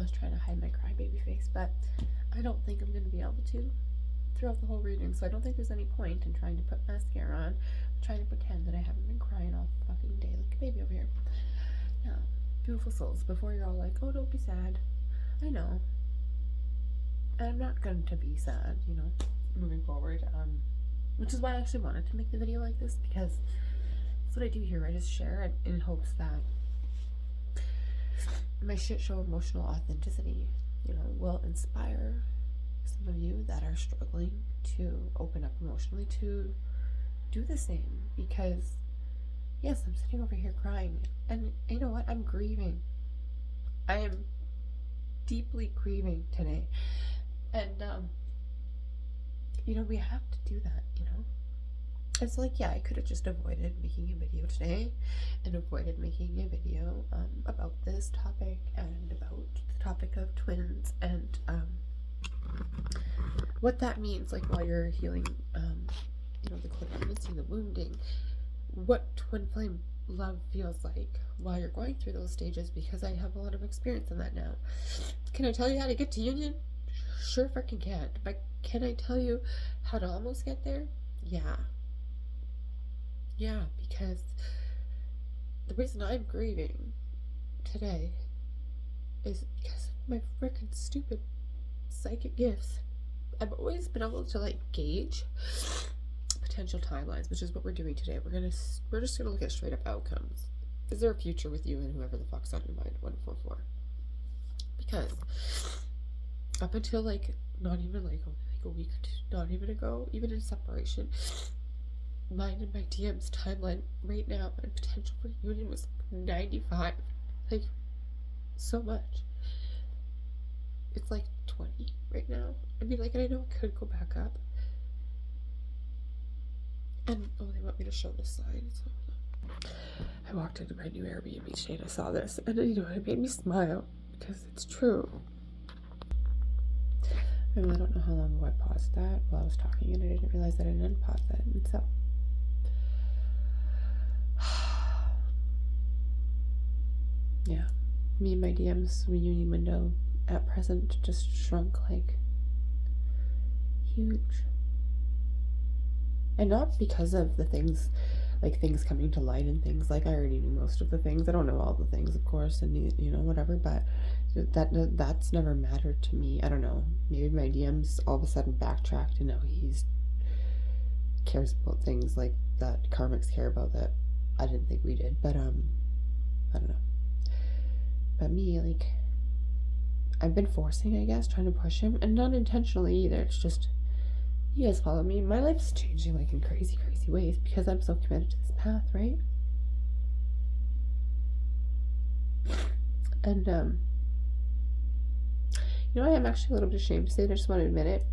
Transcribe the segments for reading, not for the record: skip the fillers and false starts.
was trying to hide my crybaby face, but I don't think I'm going to be able to throughout the whole reading, so I don't think there's any point in trying to put mascara on, trying to pretend that I haven't been crying all fucking day like a baby over here. Now, beautiful souls, before you're all like, oh, don't be sad, I know, and I'm not going to be sad, you know, moving forward, which is why I actually wanted to make the video like this, because that's what I do here. I just share it in hopes that my shit show emotional authenticity, you know, will inspire some of you that are struggling to open up emotionally to do the same. Because yes, I'm sitting over here crying, and you know what, I'm grieving. I am deeply grieving today, and you know, we have to do that, you know. It's like, yeah, I could have just avoided making a video today and avoided making a video about this topic and about the topic of twins and what that means, like, while you're healing, you know, the codependency, the wounding, what twin flame love feels like while you're going through those stages, because I have a lot of experience in that now. Can I tell you how to get to union? Sure fucking can. But can I tell you how to almost get there? Yeah. Yeah, because the reason I'm grieving today is because of my freaking stupid psychic gifts. I've always been able to, like, gauge potential timelines, which is what we're doing today. We're just gonna look at straight up outcomes. Is there a future with you and whoever the fuck's on your mind? 144. Because up until, like, not even like only like a week or two, not even ago, even in separation, mine and my DM's timeline right now and potential for union was 95. Like, so much. It's like 20 right now. I mean, like, and I know it could go back up. And, oh, they want me to show this sign. So I walked into my new Airbnb today and I saw this. And, you know, it made me smile because it's true. I mean, I don't know how long ago I paused that while I was talking, and I didn't realize that I didn't pause it. And so yeah, me and my DM's reunion window at present just shrunk like huge. And not because of the things, like things coming to light and things, like I already knew most of the things. I don't know all the things, of course, and you know, whatever, but that's never mattered to me. I don't know, maybe my DM's all of a sudden backtracked and now he's cares about things like that karmics care about that I didn't think we did, but I don't know. But me, like, I've been forcing, I guess, trying to push him, and not intentionally either. It's just, you guys follow me. My life's changing, like, in crazy, crazy ways because I'm so committed to this path, right? And, you know, I am actually a little bit ashamed to say it. I just want to admit it.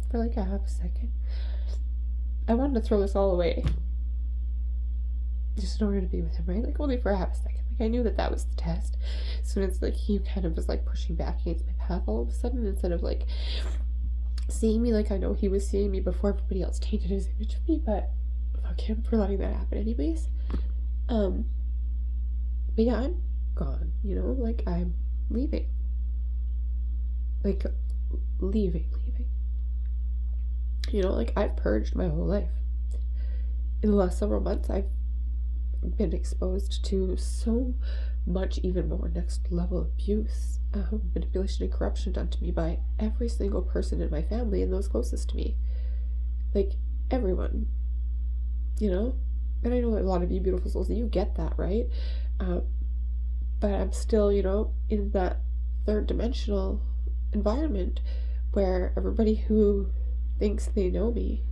For, like, a half a second. I wanted to throw this all away. Just in order to be with him, right? Like, only for a half a second. Like, I knew that was the test. So it's like he kind of was like pushing back against my path all of a sudden, instead of like seeing me like I know he was seeing me before everybody else tainted his image of me. But fuck him for letting that happen anyways. But yeah, I'm gone, you know, like I'm leaving. Like leaving. You know, like I've purged my whole life. In the last several months, I've been exposed to so much even more next level abuse, manipulation and corruption done to me by every single person in my family and those closest to me. Like, everyone, you know? And I know a lot of you beautiful souls, you get that, right? But I'm still, you know, in that third dimensional environment where everybody who thinks they know me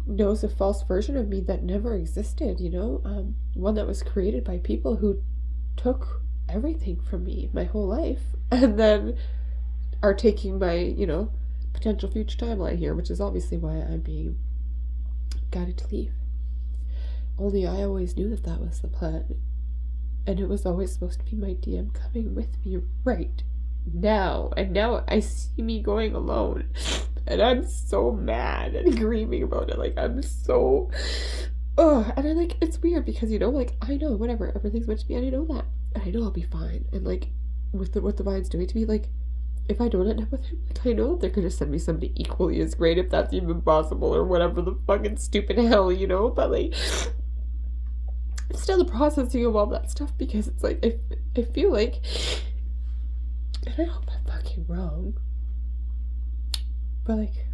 knows a false version of me that never existed, you know, one that was created by people who took everything from me my whole life and then are taking my, you know, potential future timeline here, which is obviously why I'm being guided to leave. Only I always knew that was the plan, and it was always supposed to be my DM coming with me right now, and now I see me going alone. And I'm so mad and grieving about it. Like, I'm so oh, and I like, it's weird because, you know, like, I know, whatever, everything's meant to be, and I know that, and I know I'll be fine, and like, with what the Divine's doing to me, like, if I don't end up with him, like, I know that they're gonna send me somebody equally as great, if that's even possible, or whatever the fucking stupid hell, you know, but like, I'm still the processing of all that stuff, because it's like, I feel like, and I hope I'm fucking wrong, but like,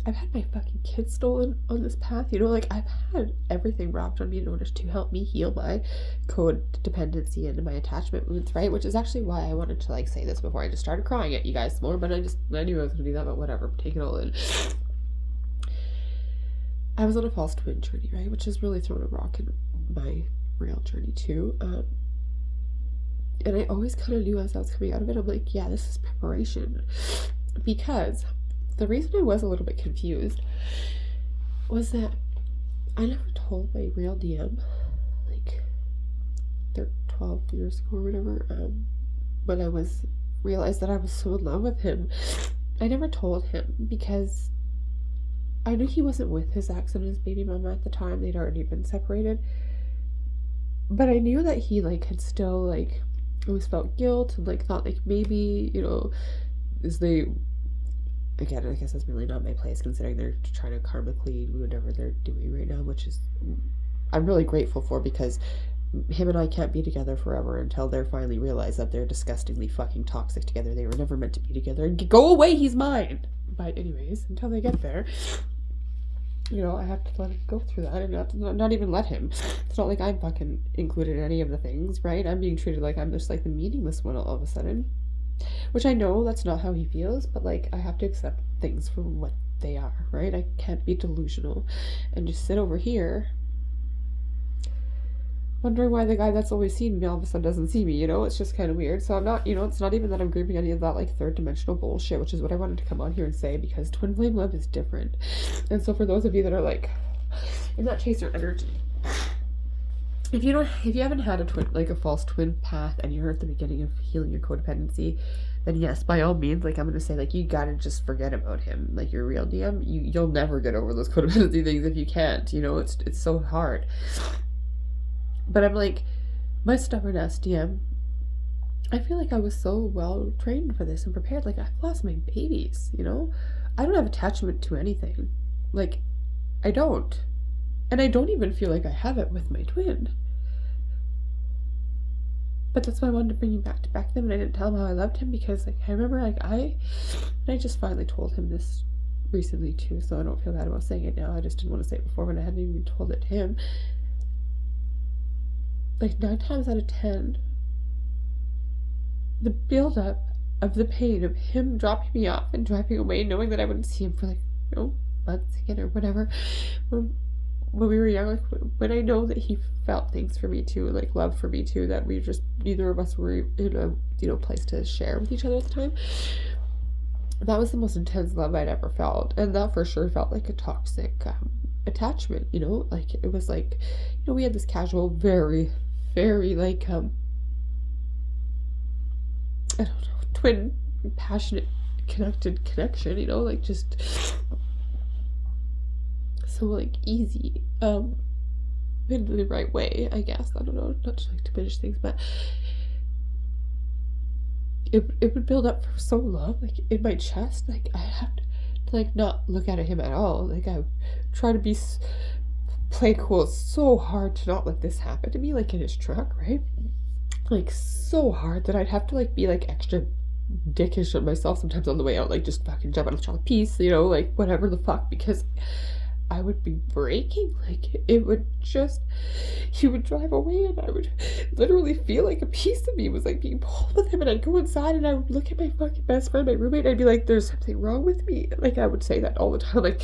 I've had my fucking kids stolen on this path, you know, like, I've had everything wrapped on me in order to help me heal my codependency and my attachment wounds, right? Which is actually why I wanted to, like, say this before I just started crying at you guys more, but I knew I was gonna do that, but whatever, take it all in. I was on a false twin journey, right? Which has really thrown a rock in my real journey, too. And I always kind of knew as I was coming out of it, I'm like, yeah, this is preparation. Because the reason I was a little bit confused was that I never told my real DM, like 12 years ago or whatever, when I realized that I was so in love with him. I never told him because I knew he wasn't with his ex and his baby mama at the time. They'd already been separated. But I knew that he, like, had still, like, always felt guilt and, like, thought, like, maybe, you know, again, I guess that's really not my place, considering they're trying to karmically do whatever they're doing right now, which is, I'm really grateful for, because him and I can't be together forever until they're finally realize that they're disgustingly fucking toxic together. They were never meant to be together. And go away, he's mine! But anyways, until they get there, you know, I have to let him go through that, and not even let him. It's not like I'm fucking included in any of the things, right? I'm being treated like I'm just, like, the meaningless one all of a sudden. Which I know that's not how he feels, but, like, I have to accept things for what they are, right? I can't be delusional and just sit over here wondering why the guy that's always seen me all of a sudden doesn't see me, you know? It's just kind of weird. So I'm not, you know, it's not even that I'm grieving any of that, like, third dimensional bullshit, which is what I wanted to come on here and say, because twin flame love is different. And so for those of you that are, like, in that chaser energy, if you haven't had a false twin path and you're at the beginning of healing your codependency, then yes, by all means, like, I'm gonna say, like, you gotta just forget about him. Like, your real DM, you'll never get over those codependency things if you can't, you know, it's so hard. But I'm like, my stubborn ass DM, I feel like I was so well trained for this and prepared. Like, I've lost my babies, you know? I don't have attachment to anything. Like, I don't. And I don't even feel like I have it with my twin. But that's why I wanted to bring you back to them, and I didn't tell him how I loved him, because, like, I remember, like, I just finally told him this recently too, so I don't feel bad about saying it now. I just didn't want to say it before when I hadn't even told it to him. Like, 9 times out of 10, the build-up of the pain of him dropping me off and driving away, knowing that I wouldn't see him for, like, you know, months again or whatever, when we were young, like, when I know that he felt things for me too, like, love for me too, that we just, neither of us were in a, you know, place to share with each other at the time, that was the most intense love I'd ever felt. And that for sure felt like a toxic attachment, you know? Like, it was like, you know, we had this casual, very, very, like, I don't know, twin, passionate, connected connection, you know? Like, just so, like, easy, in the right way, I guess. I don't know, not to, like, diminish things, but it would build up for so long, like, in my chest. Like, I have to, like, not look at him at all. Like, I try to play cool so hard to not let this happen to me, like, in his truck, right? Like, so hard that I'd have to, like, be, like, extra dickish on myself sometimes on the way out, like, just fucking jump out of the piece, you know, like, whatever the fuck, because I would be breaking. Like, it would just, he would drive away and I would literally feel like a piece of me was, like, being pulled with him, and I'd go inside and I would look at my fucking best friend, my roommate, and I'd be like, there's something wrong with me. Like, I would say that all the time, like,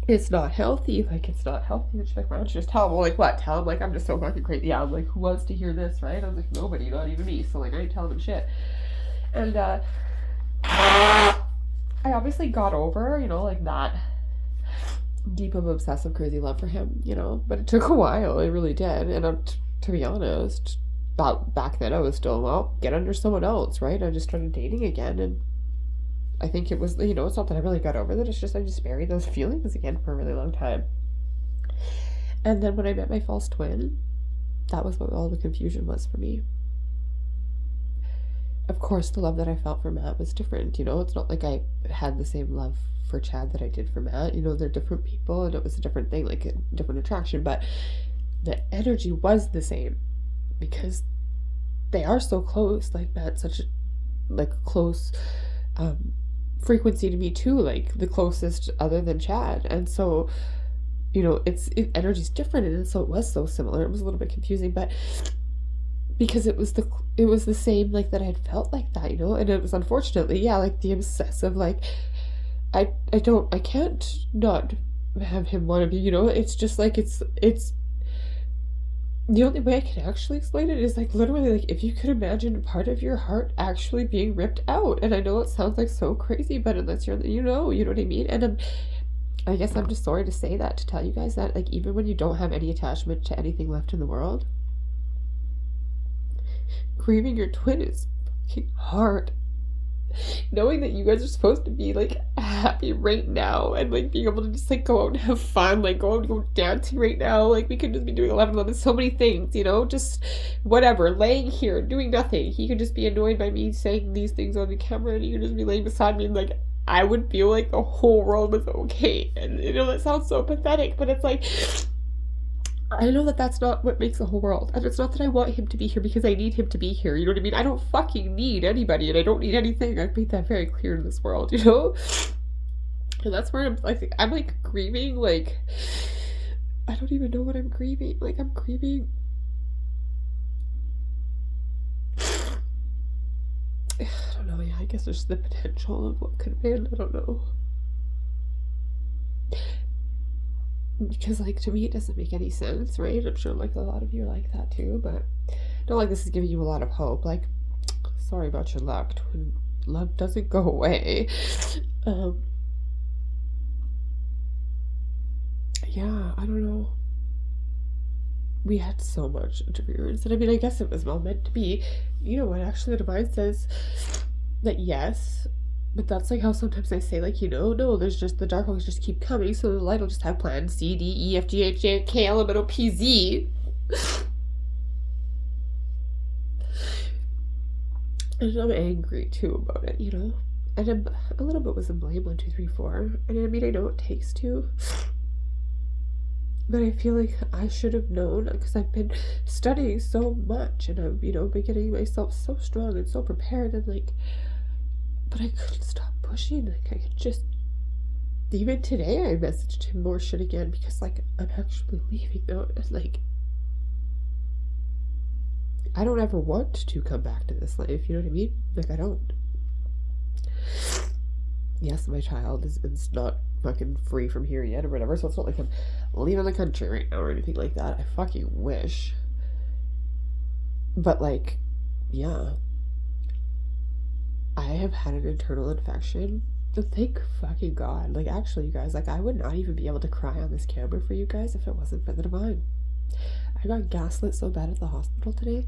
it's not healthy, like, it's not healthy. And she's like, why don't you just tell him? Well, like, what? Tell him, like, I'm just so fucking crazy. Yeah, I'm like, who wants to hear this, right? I was like, nobody, not even me. So, like, I ain't telling him shit. And, I obviously got over, you know, like, that deep of obsessive crazy love for him, you know, but it took a while. It really did. And to be honest, back then I was still, well, get under someone else, right? I just started dating again, and I think it was, you know, it's not that I really got over that, it's just I just buried those feelings again for a really long time. And then when I met my false twin, that was what all the confusion was for me. Of course, the love that I felt for Matt was different, you know? It's not like I had the same love for Chad that I did for Matt. You know, they're different people, and it was a different thing, like a different attraction, but the energy was the same because they are so close. Like, Matt's such a, like, close frequency to me too, like the closest other than Chad. And so, you know, energy's different, and so it was so similar. It was a little bit confusing, but because it was the same, like, that I had felt like that, you know. And it was, unfortunately, yeah, like the obsessive, like, I can't not have him want to be, you know. It's just like, it's the only way I can actually explain it is, like, literally, like, if you could imagine part of your heart actually being ripped out. And I know it sounds like so crazy, but unless you're, you know what I mean. And I guess I'm just sorry to say that, to tell you guys that, like, even when you don't have any attachment to anything left in the world, grieving your twin is fucking hard. Knowing that you guys are supposed to be, like, happy right now, and, like, being able to just, like, go out and have fun, like, go dancing right now, like, we could just be doing 11 so many things, you know, just whatever, laying here doing nothing. He could just be annoyed by me saying these things on the camera, and he could just be laying beside me, and, like, I would feel like the whole world was okay. And, you know, that sounds so pathetic, but it's like, I know that that's not what makes the whole world. And it's not that I want him to be here because I need him to be here. You know what I mean? I don't fucking need anybody, and I don't need anything. I've made that very clear in this world, you know? And that's where I'm like grieving, like, I don't even know what I'm grieving. Like, I'm grieving. I don't know, yeah, I guess there's the potential of what could have been. I don't know. Because, like, to me, it doesn't make any sense, right? I'm sure, like, a lot of you are like that too, but not like this is giving you a lot of hope. Like, sorry about your luck. Twin love doesn't go away. Yeah, I don't know. We had so much interference, and I mean, I guess it was all meant to be. You know what? Actually, the divine says that yes. But that's like how sometimes I say, like, you know, no, there's just, the dark ones just keep coming, so the light will just have plans C, D, E, F, G, H, J, K, L, M, N, O, P, Z. And I'm angry, too, about it, you know? And I'm a little bit was in blame, 1, 2, 3, 4. And I mean, I know it takes two. But I feel like I should have known, because I've been studying so much, and I've, you know, been getting myself so strong and so prepared, and, like, but I couldn't stop pushing. Like, I could just, even today I messaged him more shit again because, like, I'm actually leaving now, and, like, I don't ever want to come back to this life, you know what I mean? Like, I don't. Yes, my child is not fucking free from here yet or whatever, so it's not like I'm leaving the country right now or anything like that. I fucking wish. But, like, yeah, I have had an internal infection. Thank fucking God. Like, actually, you guys, like, I would not even be able to cry on this camera for you guys if it wasn't for the divine. I got gaslit so bad at the hospital today.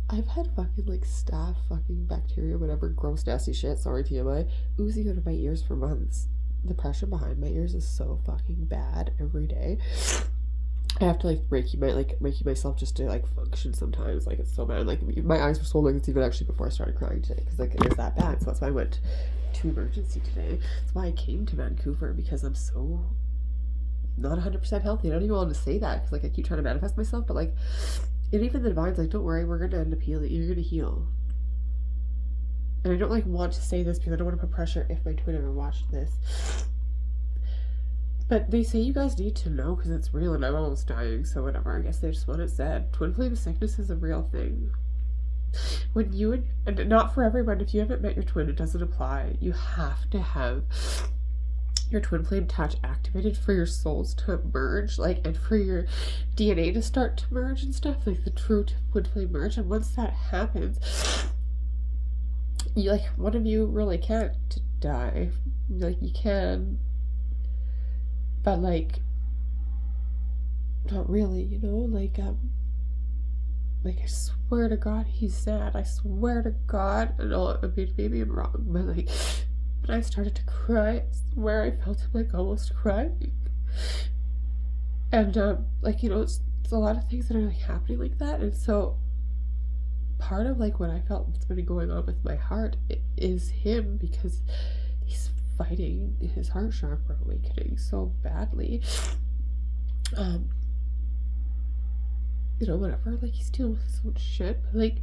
I've had fucking, like, staph, fucking bacteria, whatever, gross, nasty shit, sorry TMI, oozing out of my ears for months. The pressure behind my ears is so fucking bad every day. I have to, like, Reiki myself just to, like, function sometimes. Like, it's so bad. Like, my eyes were swollen. It's even actually before I started crying today, because, like, it was that bad. So that's why I went to emergency today. That's why I came to Vancouver, because I'm so not 100% healthy. I don't even want to say that, because, like, I keep trying to manifest myself, but, like, and even the divine's like, don't worry, we're going to end up healing. You're going to heal. And I don't, like, want to say this because I don't want to put pressure if my twin ever watched this. But they say you guys need to know because it's real, and I'm almost dying, so whatever. I guess they just want it said. Twin flame sickness is a real thing. When you, and not for everyone, if you haven't met your twin, it doesn't apply. You have to have your twin flame touch activated for your souls to merge, like, and for your DNA to start to merge and stuff, like the true twin flame merge. And once that happens, you, like, one of you really can't die. Like, you can, but, like, not really, you know, like, I swear to God, he's sad. I swear to God, and I mean, maybe I'm wrong, but, like, when I started to cry, I swear I felt him, like, almost crying. And like, you know, it's a lot of things that are like happening like that. And so part of like what I felt what's been going on with my heart is him, because he's fighting his heart chakra awakening so badly. You know, whatever, like he's dealing with his own shit, but like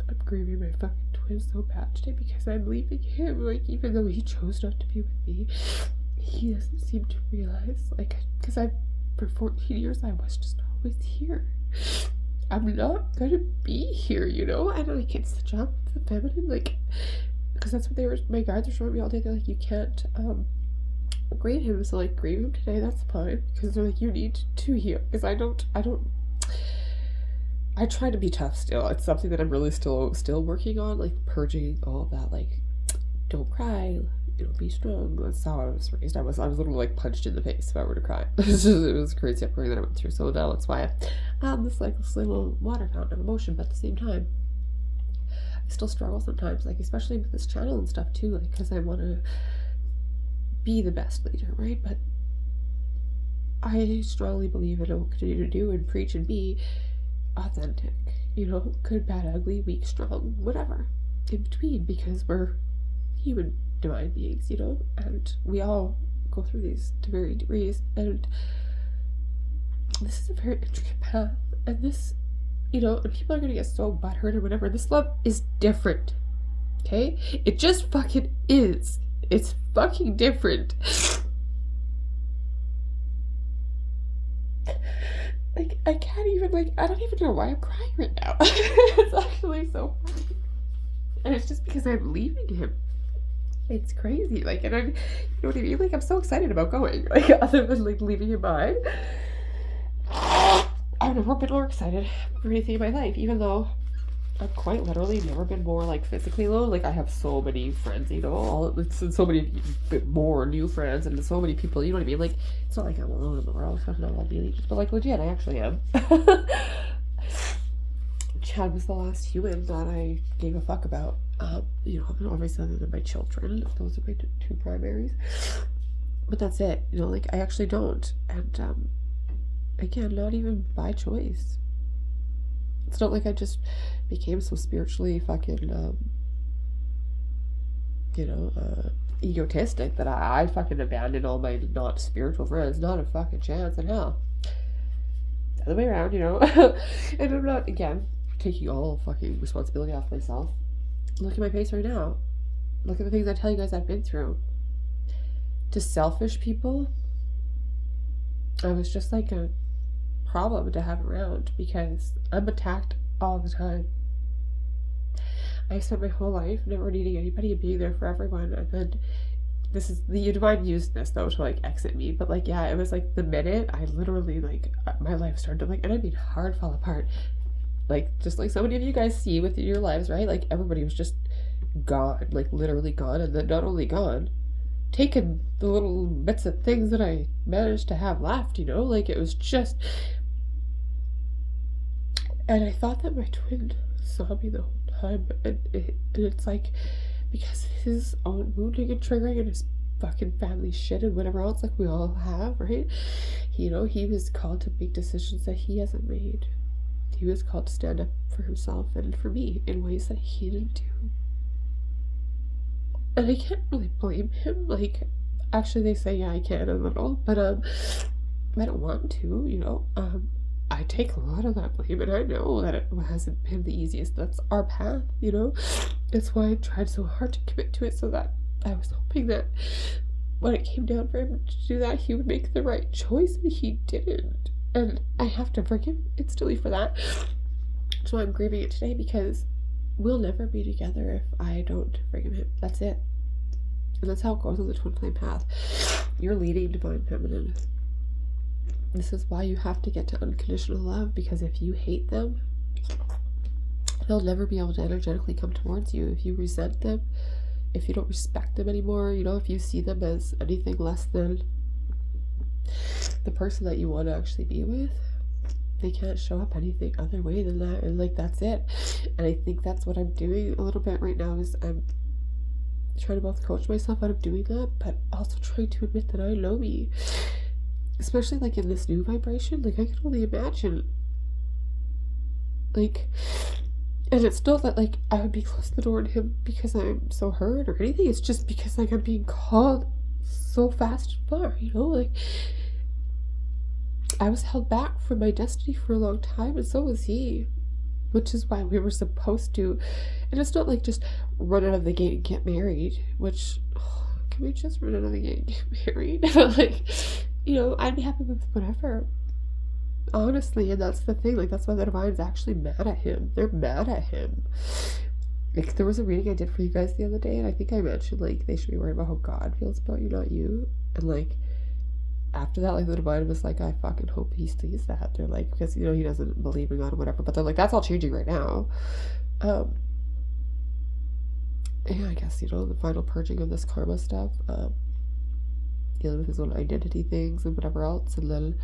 I'm grieving my fucking twin so bad today because I'm leaving him. Like, even though he chose not to be with me, he doesn't seem to realize, like, because for 14 years I was just always here. I'm not gonna be here, you know? And like, it's the job of the feminine, like, because that's what my guides are showing me all day. They're like, you can't grieve him, so like grieve him today, that's fine, because they're like, you need to heal, because I try to be tough still. It's something that I'm really still working on, like purging all of that, like, don't cry, you know, be strong. That's how I was raised. I was literally like punched in the face if I were to cry. It was crazy upbringing that I went through. So now that's why I have this like this little water fountain of emotion, but at the same time I still struggle sometimes, like especially with this channel and stuff too, like because I want to be the best leader, right? But I strongly believe in what I continue to do and preach and be authentic, you know, good, bad, ugly, weak, strong, whatever in between, because we're human divine beings, you know, and we all go through these to varying degrees, and this is a very intricate path, and this, you know, and people are gonna get so butthurt or whatever. This love is different, okay? It just fucking is. It's fucking different. Like, I can't even, like, I don't even know why I'm crying right now. It's actually so funny. And it's just because I'm leaving him. It's crazy. Like, and you know what I mean? Like, I'm so excited about going. Like, other than, like, leaving him behind. I've never been more excited for anything in my life, even though I've quite literally never been more, like, physically alone. Like, I have so many friends, you know, so many more new friends, and so many people, you know what I mean? Like, it's not like I'm alone in the world, I don't know, I'll be leeches, but, like, legit, I actually am. Chad was the last human that I gave a fuck about, you know, obviously other than my children. Those are my two primaries. But that's it, you know, like, I actually don't. And, again, not even by choice. It's not like I just became so spiritually fucking, you know, egotistic that I fucking abandoned all my not spiritual friends. Not a fucking chance in hell. The other way around, you know. And I'm not, again, taking all fucking responsibility off myself. Look at my face right now. Look at the things I tell you guys I've been through. To selfish people, I was just like a problem to have around, because I'm attacked all the time. I spent my whole life never needing anybody and being there for everyone, and then this is the divine used this though to like exit me, but like, yeah, it was like the minute I literally, like, my life started to, like, and I mean hard fall apart, like just like so many of you guys see within your lives, right? Like, everybody was just gone, like literally gone, and then not only gone, taken the little bits of things that I managed to have left, you know, like it was just. And I thought that my twin saw me the whole time, and it's like, because his own wounding and triggering and his fucking family shit and whatever else, like we all have, right? You know, he was called to make decisions that he hasn't made. He was called to stand up for himself and for me in ways that he didn't do. And I can't really blame him. Like, actually they say, yeah, I can a little, but I don't want to, you know. I take a lot of that blame, and I know that it hasn't been the easiest. That's our path, you know. That's why I tried so hard to commit to it, so that I was hoping that when it came down for him to do that, he would make the right choice, and he didn't. And I have to forgive him instantly for that. So I'm grieving it today, because we'll never be together if I don't forgive him. That's it. And that's how it goes on the twin flame path. You're leading divine feminine. This is why you have to get to unconditional love, because if you hate them, they'll never be able to energetically come towards you. If you resent them, if you don't respect them anymore, you know, if you see them as anything less than the person that you want to actually be with, they can't show up anything other way than that, and like, that's it. And I think that's what I'm doing a little bit right now, is I'm trying to both coach myself out of doing that, but also trying to admit that I know me. Especially like in this new vibration, like I can only imagine, like, and it's not that like I would be closing the door on him because I'm so hurt or anything. It's just because like I'm being called so fast and far, you know, like I was held back from my destiny for a long time, and so was he, which is why we were supposed to. And it's not like just run out of the gate and get married, which can we just run out of the gate and get married? Like, you know, I'd be happy with whatever, honestly. And that's the thing, like that's why the Divine's actually mad at him. They're mad at him. Like there was a reading I did for you guys the other day, and I think I mentioned like they should be worried about how God feels about you, not you. And like after that, like the Divine was like, I fucking hope he sees that. They're like, because you know he doesn't believe in God or whatever, but they're like, that's all changing right now. Yeah, I guess, you know, the final purging of this karma stuff, dealing with his own identity things and whatever else, and then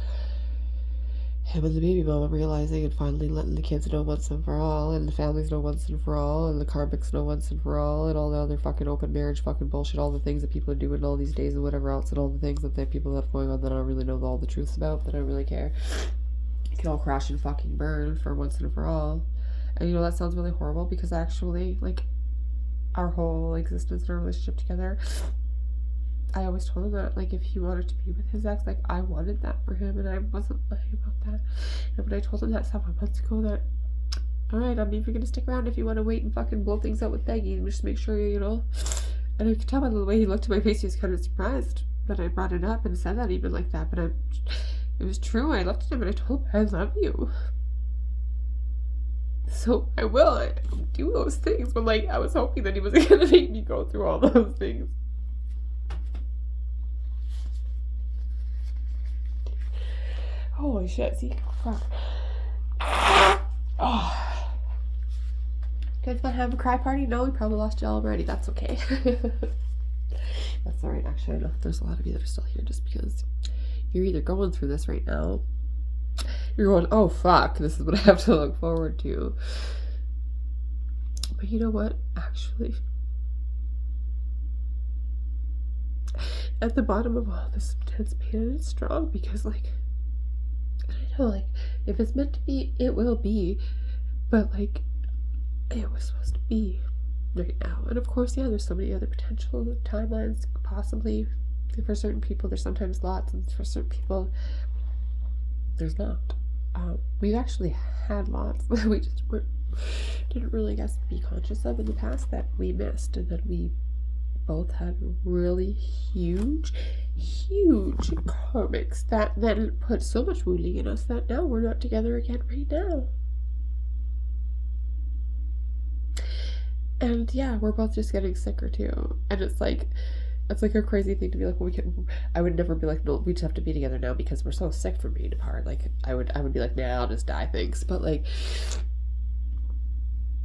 him and the baby mama realizing and finally letting the kids know once and for all, and the families know once and for all, and the karmics know once and for all, and all the other fucking open marriage fucking bullshit, all the things that people are doing all these days and whatever else, and all the things that the people have going on that I don't really know all the truths about, that I don't really care. It can all crash and fucking burn for once and for all. And you know, that sounds really horrible, because actually, like, our whole existence and our relationship together, I always told him that, like, if he wanted to be with his ex, like, I wanted that for him, and I wasn't lying about that. And when I told him that 7 months ago, that, alright, I'm even gonna stick around if you want to wait and fucking blow things out with Peggy, and just make sure you know. And I could tell by the way he looked at my face, he was kind of surprised that I brought it up and said that even like that, but it was true. I looked at him and I told him, I love you. So I will do those things, but like, I was hoping that he wasn't gonna make me go through all those things. Holy shit, see? Fuck. Oh. You guys want to have a cry party? No, we probably lost y'all already. That's okay. That's alright, actually. I know there's a lot of you that are still here just because you're either going through this right now, you're going, oh fuck, this is what I have to look forward to. But you know what? Actually, at the bottom of all this intense pain, it's strong, because like, I know, like, if it's meant to be, it will be, but like, it was supposed to be right now. And of course, yeah, there's so many other potential timelines, possibly. For certain people, there's sometimes lots, and for certain people, there's not. We've actually had lots that we just didn't really, I guess, be conscious of in the past, that we missed, and that we both had really huge karmics that then put so much wounding in us that now we're not together again right now. And yeah, we're both just getting sicker too. And it's like a crazy thing to be like, well, I would never be like, no, we just have to be together now because we're so sick from being apart. Like, I would be like, nah, I'll just die, thanks. But like,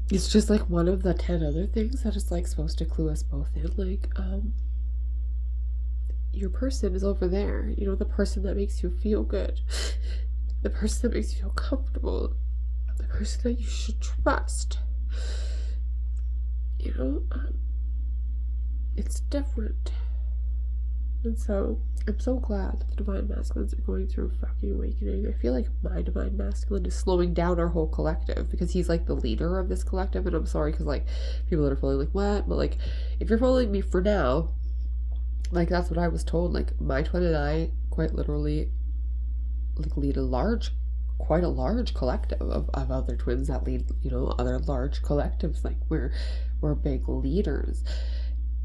it's just like one of the 10 other things that is like supposed to clue us both in. Like, your person is over there. You know, the person that makes you feel good, the person that makes you feel comfortable, the person that you should trust. You know, it's different. And so I'm so glad that the Divine Masculines are going through a fucking awakening. I feel like my Divine Masculine is slowing down our whole collective, because he's like the leader of this collective. And I'm sorry, because like people that are following, like, what? But like, if you're following me for now, like, that's what I was told. Like, my twin and I quite literally like lead quite a large collective of other twins that lead, you know, other large collectives. Like, we're big leaders.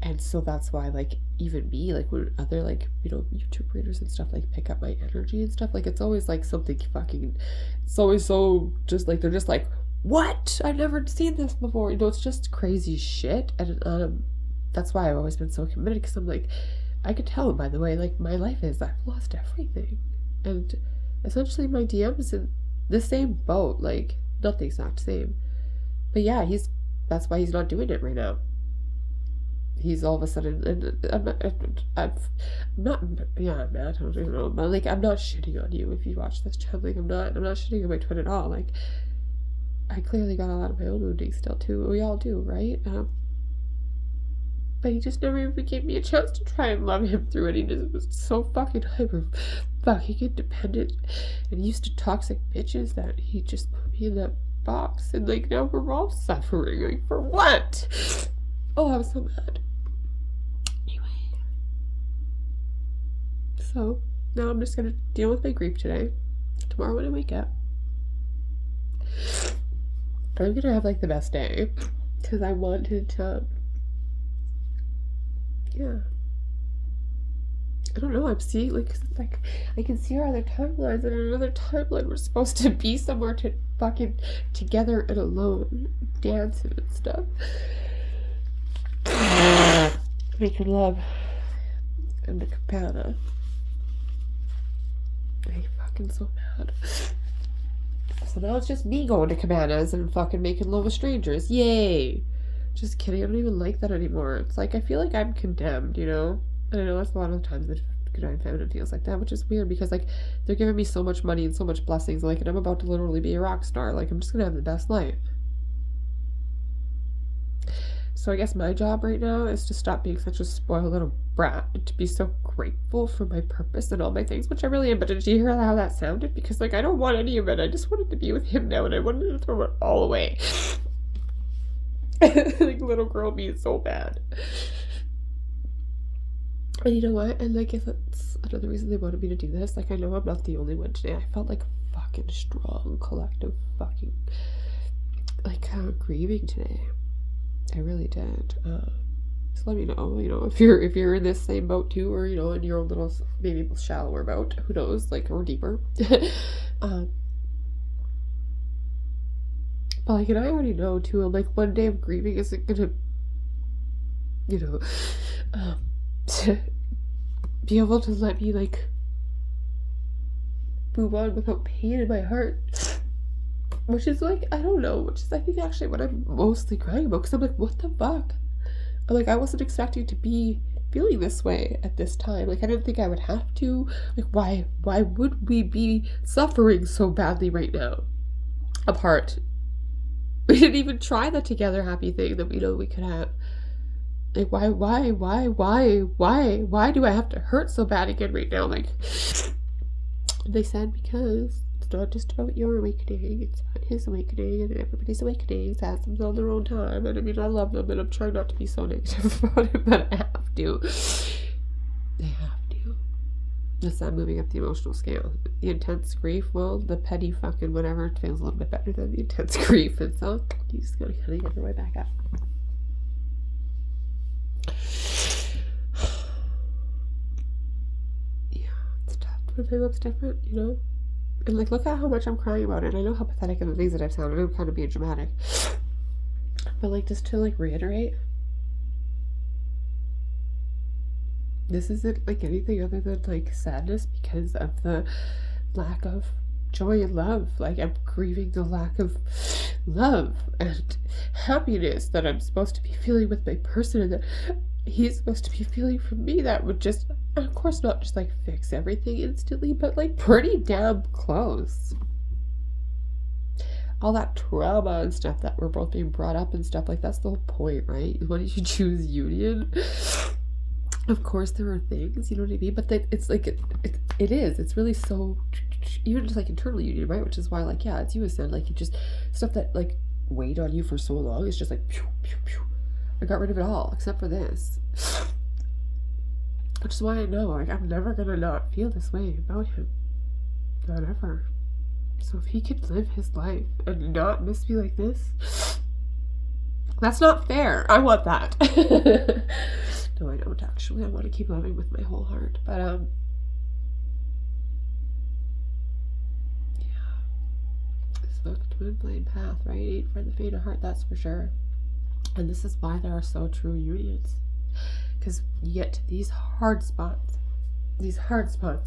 And so that's why, like, even me, like, when other, like, you know, YouTube readers and stuff, like, pick up my energy and stuff, like, it's always, like, something fucking, it's always so, just, like, they're just like, what? I've never seen this before. You know, it's just crazy shit. And, that's why I've always been so committed, because I'm like, I could tell, by the way, like, my life is, I've lost everything. And essentially my DM is in the same boat, like, not the exact same. But yeah, that's why he's not doing it right now. He's all of a sudden, and I'm not, yeah, I'm mad, I don't even know, but like, I'm not shitting on you if you watch this channel. Like, I'm not shitting on my twin at all. Like, I clearly got a lot of my own wounding still too. We all do, right? But he just never even gave me a chance to try and love him through it. He just was so fucking hyper fucking independent and used to toxic bitches that he just put me in that box. And like now we're all suffering. Like for what? Oh, I'm so mad. Anyway. So now I'm just gonna deal with my grief today. Tomorrow when I wake up, I'm gonna have like the best day. Because I wanted to, yeah. I don't know, I'm seeing, like I can see our other timelines, and in another timeline we're supposed to be somewhere to fucking together and alone, dancing and stuff. Making love in the cabana. I'm fucking so mad. So now it's just me going to cabanas and fucking making love with strangers. Yay! Just kidding, I don't even like that anymore. It's like, I feel like I'm condemned, you know? And I know that's a lot of the times the Divine Feminine feels like that, which is weird because, like, they're giving me so much money and so much blessings, like, and I'm about to literally be a rock star. Like, I'm just gonna have the best life. So I guess my job right now is to stop being such a spoiled little brat and to be so grateful for my purpose and all my things, which I really am. But did you hear how that sounded? Because, like, I don't want any of it. I just wanted to be with him now, and I wanted to throw it all away. Like, little girl me is so bad. And you know what? And, like, if it's another reason they wanted me to do this, like, I know I'm not the only one today. I felt like fucking strong, collective fucking, like, grieving today. I really did. So let me know, you know, if you're in this same boat too, or, you know, in your own little, maybe shallower boat, who knows, like, or deeper. But, like, and I already know too, I'm like, one day of grieving isn't gonna, you know, to be able to let me, like, move on without pain in my heart. Which is, like, I don't know, which is, I think, actually what I'm mostly crying about, because I'm like, what the fuck? I'm like, I wasn't expecting to be feeling this way at this time. Like, I didn't think I would have to. Like, why would we be suffering so badly right now? Apart. We didn't even try the together happy thing that we know we could have. Like, why do I have to hurt so bad again right now? Like, they said because it's not just about your awakening, it's about his awakening, and everybody's awakenings has them on their own time. And I mean, I love them, and I'm trying not to be so negative about it, but I have to. They have to. Just I'm moving up the emotional scale. The intense grief, well, the petty fucking whatever feels a little bit better than the intense grief, and so you just gotta kind of get your way back up. Yeah, it's tough. But I looks different, you know? And, like, look at how much I'm crying about it. I know how pathetic and the things that I've sounded. I'm kind of being dramatic. But, like, just to, like, reiterate, this isn't, like, anything other than, like, sadness because of the lack of joy and love. Like, I'm grieving the lack of love and happiness that I'm supposed to be feeling with my person and that he's supposed to be feeling from me. That would just, of course, not just, like, fix everything instantly, but, like, pretty damn close. All that trauma and stuff that we're both being brought up and stuff, like, that's the whole point, right? Why did you choose union? Of course there are things, you know what I mean? But it's like, it is. It's really so, even just, like, internal union, right? Which is why, like, yeah, it's you said, like, it just, stuff that, like, weighed on you for so long, it's just like, pew, pew, pew. I got rid of it all, except for this. Which is why I know, like, I'm never gonna not feel this way about him. Not ever. So if he could live his life and not miss me like this, that's not fair. I want that. No, I don't actually. I want to keep loving with my whole heart. But, yeah. This book, Twin Flame Path, right? Ain't for the faint of heart, that's for sure. And this is why there are so true unions. Because you get to these hard spots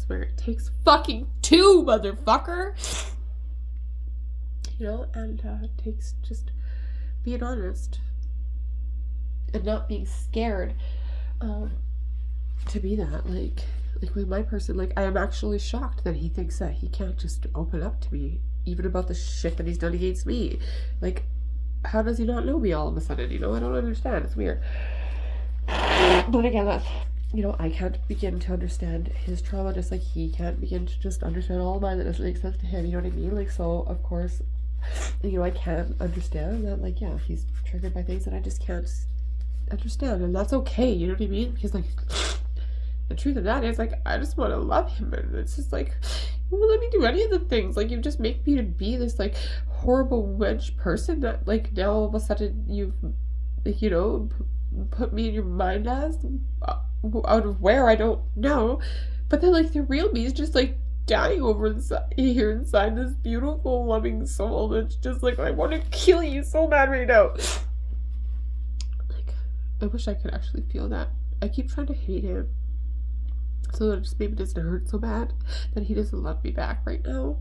where it takes fucking two, motherfucker! You know, and it takes just being honest and not being scared to be that. Like with my person, like, I am actually shocked that he thinks that he can't just open up to me, even about the shit that he's done against me. Like, how does he not know me all of a sudden, you know? I don't understand. It's weird. But again, that's, you know, I can't begin to understand his trauma just like he can't begin to just understand all of mine that doesn't make sense to him, you know what I mean? Like, so, of course, you know, I can't understand that, like, yeah, he's triggered by things that I just can't understand, and that's okay, you know what I mean? Because, like, the truth of that is, like, I just want to love him, and it's just, like, you won't let me do any of the things, like, you just make me to be this, like, horrible wedge person that, like, now all of a sudden you've, like, you know, put me in your mind as, out of where, I don't know, but then, like, the real me is just, like, dying over inside, here inside this beautiful, loving soul that's just, like, I want to kill you so bad right now. Like, I wish I could actually feel that. I keep trying to hate him so that it just maybe doesn't hurt so bad that he doesn't love me back right now.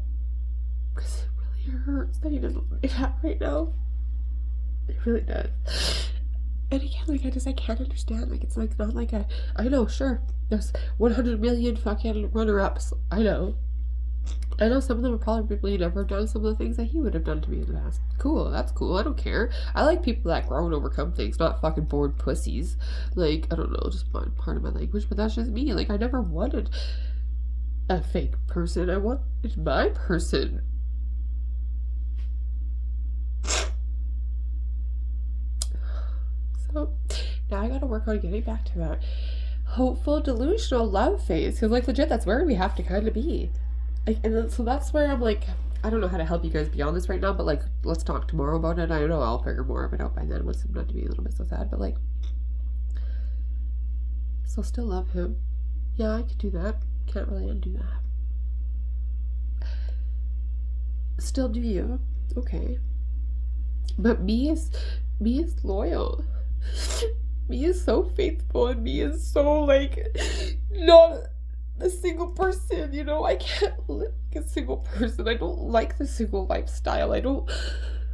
Because it really hurts that he doesn't love me back right now. It really does. And again, like, I can't understand. Like, it's like not like I know, sure, there's 100 million fucking runner-ups. I know some of them would probably never have done some of the things that he would have done to me in the past. Cool, that's cool, I don't care. I like people that grow and overcome things, not fucking bored pussies. Like, I don't know, just part of my language, but that's just me. Like, I never wanted a fake person. I wanted my person. So, now I gotta work on getting back to that hopeful, delusional love phase, because, like, legit, that's where we have to kind of be. Like, and then, so that's where I'm like, I don't know how to help you guys beyond this right now, but, like, let's talk tomorrow about it. I know I'll figure more of it out by then once I'm not to be a little bit so sad, but, like, so still love him. Yeah, I could do that. Can't really undo that. Still do you. Okay. But me is loyal. Me is so faithful, and me is so, like, not a single person, you know? I can't live like a single person. I don't like the single lifestyle. I don't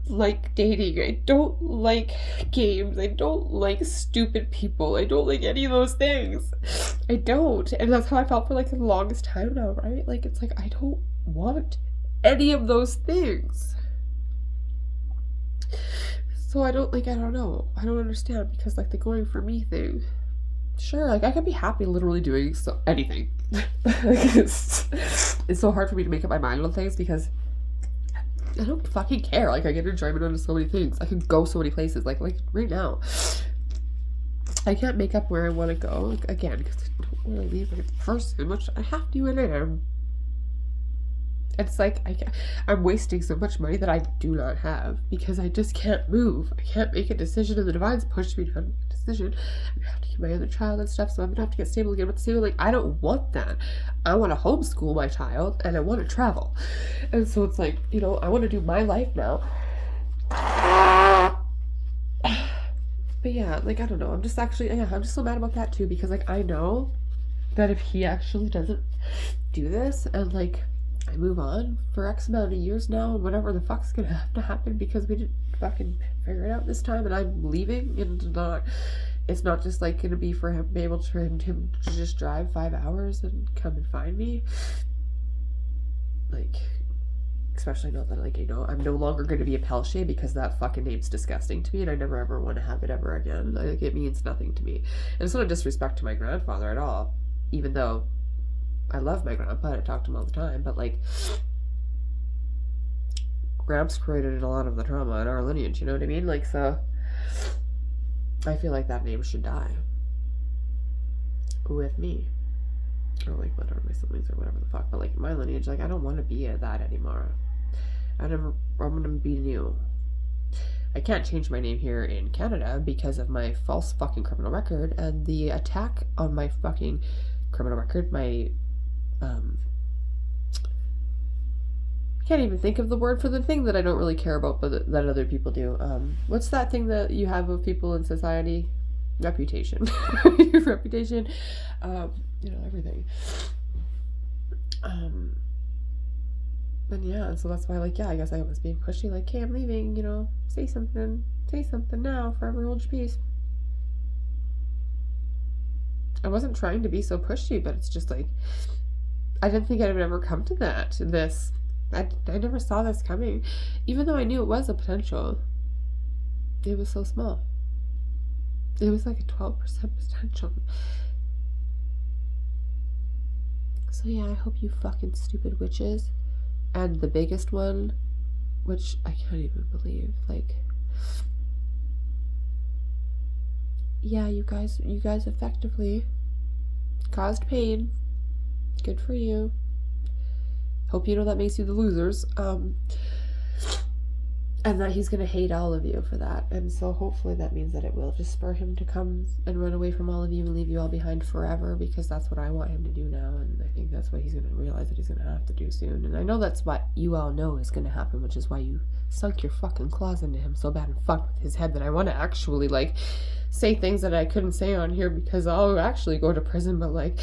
like dating. I don't like games. I don't like stupid people. I don't like any of those things. I don't. And that's how I felt for, like, the longest time now, right? Like, it's like, I don't want any of those things. So I don't know. I don't understand, because, like, the going for me thing, sure, like, I could be happy literally doing anything. Like, it's so hard for me to make up my mind on things, because I don't fucking care. Like, I get enjoyment out of so many things. I can go so many places. Like right now, I can't make up where I want to go. Like, again, because I don't want to leave my person, which I have to, and I am. It's like I'm wasting so much money that I do not have, because I just can't move. I can't make a decision, and the divine's pushed me to make a decision. I have to keep my other child and stuff, so I'm gonna have to get stable again. But stable, like, I don't want that. I want to homeschool my child, and I want to travel. And so it's like, you know, I want to do my life now. But yeah, like, I don't know. I'm just so mad about that too, because, like, I know that if he actually doesn't do this, and, like, I move on for X amount of years now, and whatever the fuck's gonna have to happen, because we didn't fucking figure it out this time, and I'm leaving, and it's not just, like, gonna be for him, be able to, him to just drive 5 hours and come and find me. Like, especially not that, like, you know, I'm no longer gonna be a Pelche, because that fucking name's disgusting to me, and I never ever want to have it ever again. Like, it means nothing to me. And it's not a disrespect to my grandfather at all, even though I love my grandpa, I talk to him all the time, but, like, Gramps created a lot of the trauma in our lineage, you know what I mean? Like, so I feel like that name should die with me, or, like, whatever, my siblings or whatever the fuck, but, like, my lineage, like, I don't want to be that anymore. I'm gonna be new. I can't change my name here in Canada because of my false fucking criminal record and the attack on my fucking criminal record. My I can't even think of the word for the thing that I don't really care about, but that other people do. What's that thing that you have of people in society? Reputation. Your reputation. You know, everything. And yeah, so that's why, like, yeah, I guess I was being pushy, like, hey, I'm leaving, you know, say something now, forever hold your peace. I wasn't trying to be so pushy, but it's just like, I didn't think I would ever come to this. I never saw this coming, even though I knew it was a potential. It was so small. It was like a 12% potential. So yeah, I hope you fucking stupid witches. And the biggest one, which I can't even believe, like, yeah, you guys effectively caused pain. Good for you. Hope you know that makes you the losers. And that he's going to hate all of you for that. And so hopefully that means that it will just spur him to come and run away from all of you and leave you all behind forever, because that's what I want him to do now. And I think that's what he's going to realize that he's going to have to do soon. And I know that's what you all know is going to happen, which is why you sunk your fucking claws into him so bad and fucked with his head that I want to actually, like, say things that I couldn't say on here because I'll actually go to prison, but, like,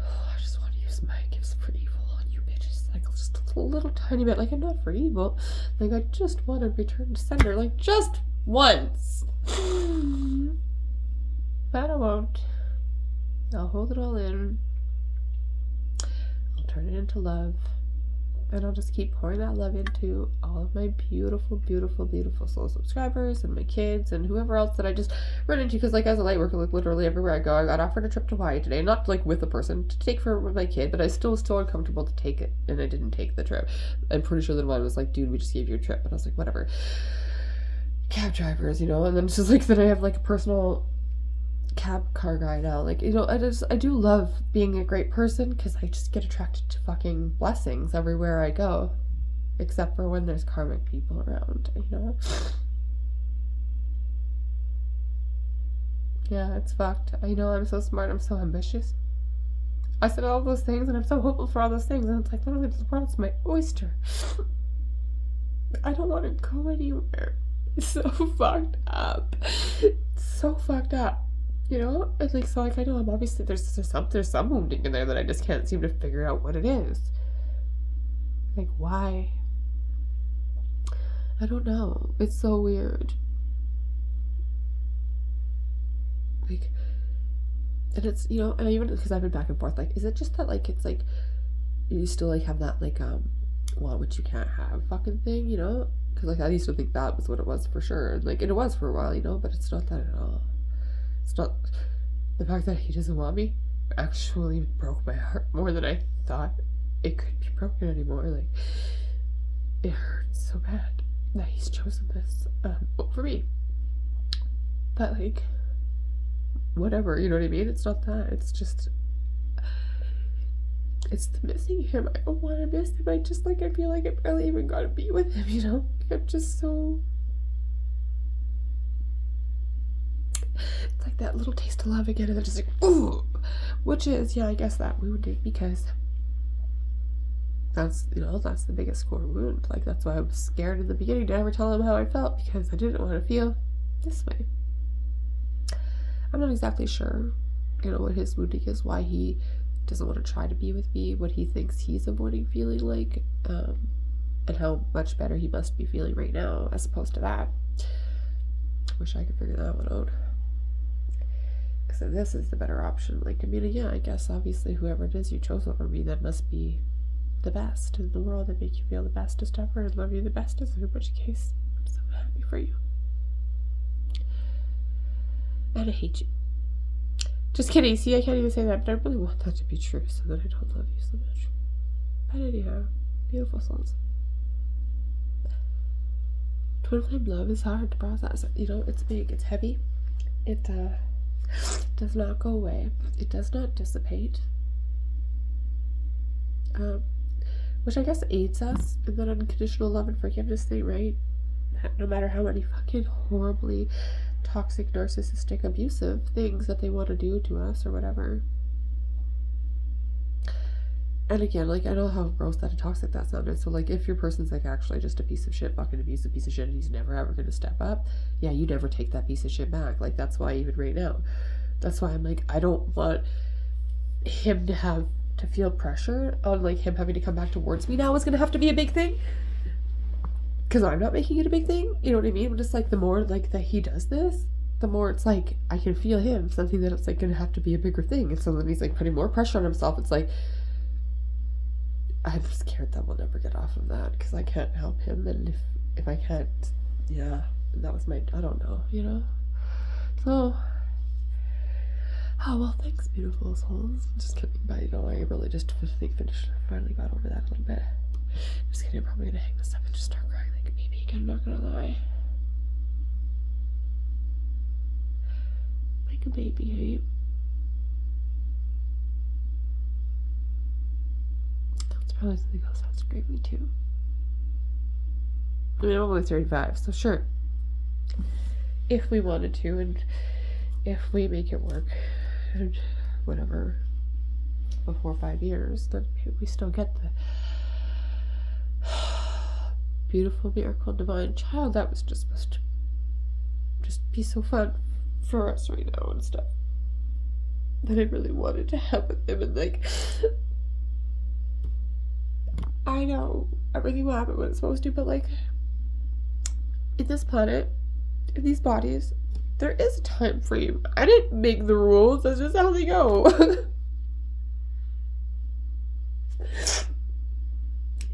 I just want to use my gifts for evil on you bitches. Like, just a little tiny bit. Like, I'm not for evil. Like, I just want to return to sender. Like, just once. But I won't. I'll hold it all in. I'll turn it into love. And I'll just keep pouring that love into all of my beautiful, beautiful, beautiful soul subscribers and my kids and whoever else that I just run into. Because, like, as a light worker, like, literally everywhere I go, I got offered a trip to Hawaii today. Not, like, with a person to take for my kid, but I still was still uncomfortable to take it. And I didn't take the trip. I'm pretty sure that one was like, dude, we just gave you a trip. And I was like, whatever. Cab drivers, you know? And then it's just like, then I have, like, a personal cab car guy now. Like, you know, I do love being a great person because I just get attracted to fucking blessings everywhere I go, except for when there's karmic people around, you know. Yeah, it's fucked. I know I'm so smart, I'm so ambitious. I said all those things and I'm so hopeful for all those things, and it's like, literally the world's my oyster. I don't want to go anywhere. It's so fucked up. It's so fucked up. You know, it's like, so, like, I know I'm obviously, there's some wounding in there that I just can't seem to figure out what it is. Like, why? I don't know. It's so weird. Like, and it's, you know, and even because I've been back and forth, like, is it just that, like, it's like, you still, like, have that, like, want what you can't have fucking thing, you know? Because, like, I used to think that was what it was for sure. And, like, and it was for a while, you know, but it's not that at all. It's not the fact that he doesn't want me actually broke my heart more than I thought it could be broken anymore. Like, it hurts so bad that he's chosen this for me. But, like, whatever, you know what I mean? It's not that. It's just, it's the missing him. I don't want to miss him. I just, like, I feel like I barely even got to be with him, you know? Like, I'm just so... It's like that little taste of love again, and they're just like, ooh, which is, yeah, I guess that wounded, because that's, you know, that's the biggest core wound. Like, that's why I was scared in the beginning to ever tell him how I felt, because I didn't want to feel this way. I'm not exactly sure, you know, what his wounding is, why he doesn't want to try to be with me, what he thinks he's avoiding feeling like, and how much better he must be feeling right now as opposed to that. Wish I could figure that one out. So this is the better option. Like, I mean, yeah, I guess obviously whoever it is you chose over me, that must be the best in the world and make you feel the bestest ever and love you the bestest, in which case I'm so happy for you. And I hate you. Just kidding. See, I can't even say that, but I really want that to be true so that I don't love you so much. But anyhow, beautiful souls. Twin flame love is hard to process. You know, it's big, it's heavy. It does not go away. It does not dissipate. Which I guess aids us in that unconditional love and forgiveness thing, right? No matter how many fucking horribly toxic, narcissistic, abusive things that they want to do to us or whatever. And again, like, I know how gross that and toxic that sounded. So, like, if your person's, like, actually just a piece of shit, fucking abusive piece of shit, and he's never ever going to step up, yeah, you never take that piece of shit back. Like, that's why even right now, that's why I'm like, I don't want him to have to feel pressure on, like, him having to come back towards me now is going to have to be a big thing. Because I'm not making it a big thing. You know what I mean? Just, like, the more, like, that he does this, the more it's, like, I can feel him. Something that it's, like, going to have to be a bigger thing. And so then he's, like, putting more pressure on himself. It's, like, I'm scared that we'll never get off of that because I can't help him, and if I can't, yeah, that was my, I don't know, you know, So, oh, well, thanks, beautiful souls. Just kidding, but you know, I really just finally got over that a little bit. Just kidding, I'm probably gonna hang this up and just start crying like a baby again, I'm not gonna lie. Like a baby, hey? That's probably something else that's grieving too. I mean, I'm only 35, so sure. If we wanted to, and if we make it work, and whatever, before 5 years, then maybe we still get the beautiful, miracle, divine child that was just supposed to just be so fun for us right now and stuff. That I really wanted to have with him, and like, I know everything will happen when it's supposed to, but like, in this planet, in these bodies, there is a time frame. I didn't make the rules, that's just how they go.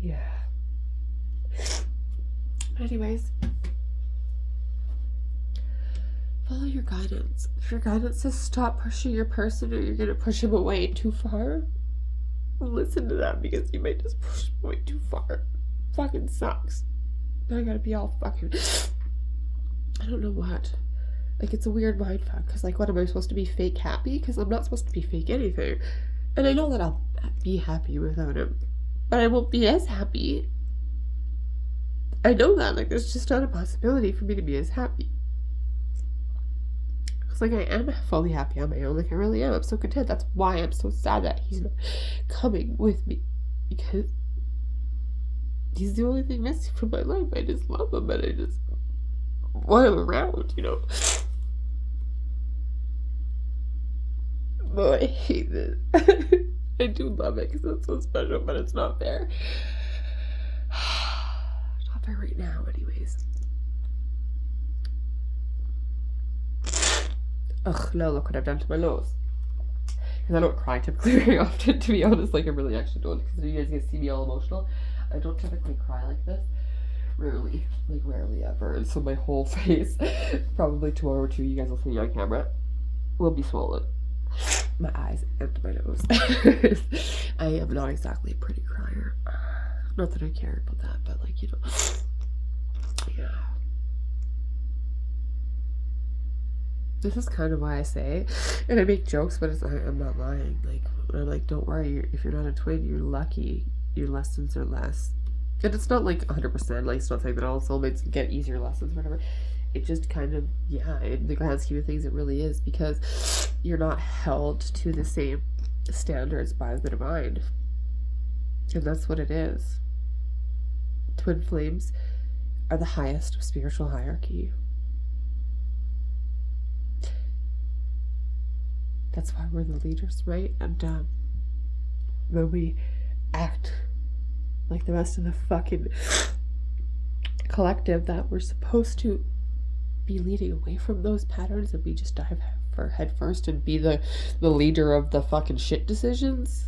Yeah. Anyways, follow your guidance. If your guidance says stop pushing your person or you're gonna push him away too far, listen to that, because you might just push him away too far. Fucking sucks. Now I gotta be all fucking, I don't know what. Like, it's a weird mind fuck, because like, what am I supposed to be, fake happy? Because I'm not supposed to be fake anything. And I know that I'll be happy without him, but I won't be as happy. I know that, like, there's just not a possibility for me to be as happy. Because, like, I am fully happy on my own, like, I really am. I'm so content. That's why I'm so sad that he's not coming with me. Because he's the only thing missing from my life. I just love him, and I just want him around, you know. But I hate this. I do love it because it's so special, but it's not fair. Not fair right now, anyways. Ugh, no, look what I've done to my nose. Because I don't cry typically very often, to be honest. Like, I really actually don't. Because you guys can see me all emotional. I don't typically cry like this. Rarely. Like, rarely ever. And so my whole face, probably tomorrow or two, you guys will see me on camera, will be swollen. My eyes and my nose. I am not exactly a pretty crier. Not that I care about that, but like, you know. Yeah. This is kind of why I say, and I make jokes, but I'm not lying. Like, I'm like, don't worry, if you're not a twin, you're lucky. Your lessons are less. And it's not like 100%, like, it's not saying that all soulmates get easier lessons or whatever. It just kind of, yeah, in the grand scheme of things, it really is, because you're not held to the same standards by the divine. And that's what it is. Twin flames are the highest of spiritual hierarchy. That's why we're the leaders, right? And when we act like the rest of the fucking collective that we're supposed to be leading away from those patterns, and we just dive head first and be the leader of the fucking shit decisions.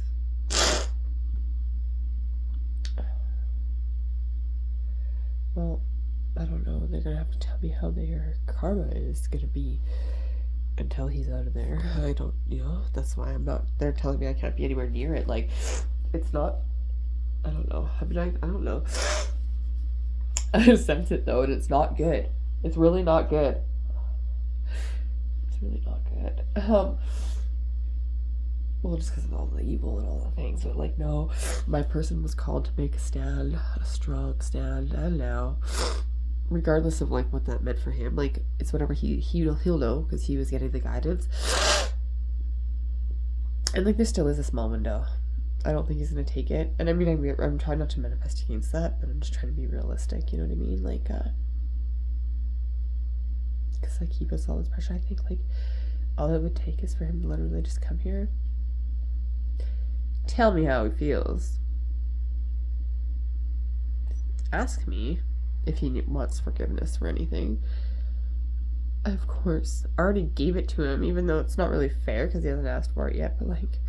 Well, I don't know. They're gonna have to tell me how their karma is gonna be until he's out of there. I don't, you know, that's why I'm not, they're telling me I can't be anywhere near it. Like, it's not, I don't know. I mean, I don't know. I sense it though, and it's not good. It's really not good. It's really not good. Well, just because of all the evil and all the things, but like, no, my person was called to make a stand, a strong stand, and now, regardless of like what that meant for him, like, it's whatever he'll know, because he was getting the guidance, and like, there still is a small window. I don't think he's gonna take it, and I mean, I'm trying not to manifest against that, but I'm just trying to be realistic. You know what I mean? Like, because like, he puts all this pressure. I think like all it would take is for him to literally just come here, tell me how he feels, ask me if he wants forgiveness for anything. Of course, I already gave it to him, even though it's not really fair because he hasn't asked for it yet, but like,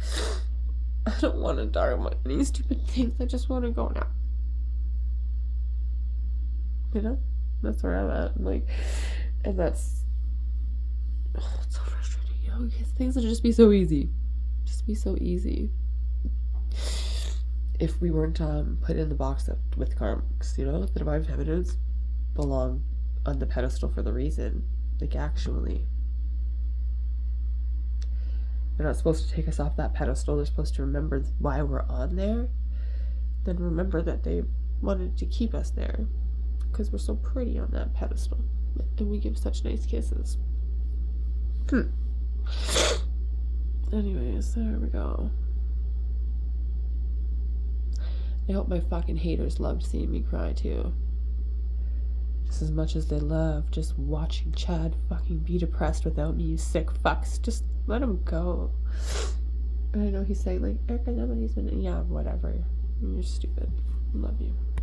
I don't want to talk about any stupid things. I just want to go now. You know? That's where I'm at. Like, and that's Oh, it's so frustrating, you know, because things would just be so easy. Just be so easy. If we weren't put in the box with karmics, you know, the divine feminines belong on the pedestal for the reason. Like, actually. They're not supposed to take us off that pedestal. They're supposed to remember why we're on there. Then remember that they wanted to keep us there because we're so pretty on that pedestal. And we give such nice kisses. Anyways, there we go. I hope my fucking haters loved seeing me cry too. Just as much as they love just watching Chad fucking be depressed without me, you sick fucks. Just let him go. And I know he's saying, like, Erica, nobody's been. Yeah, whatever. You're stupid. Love you.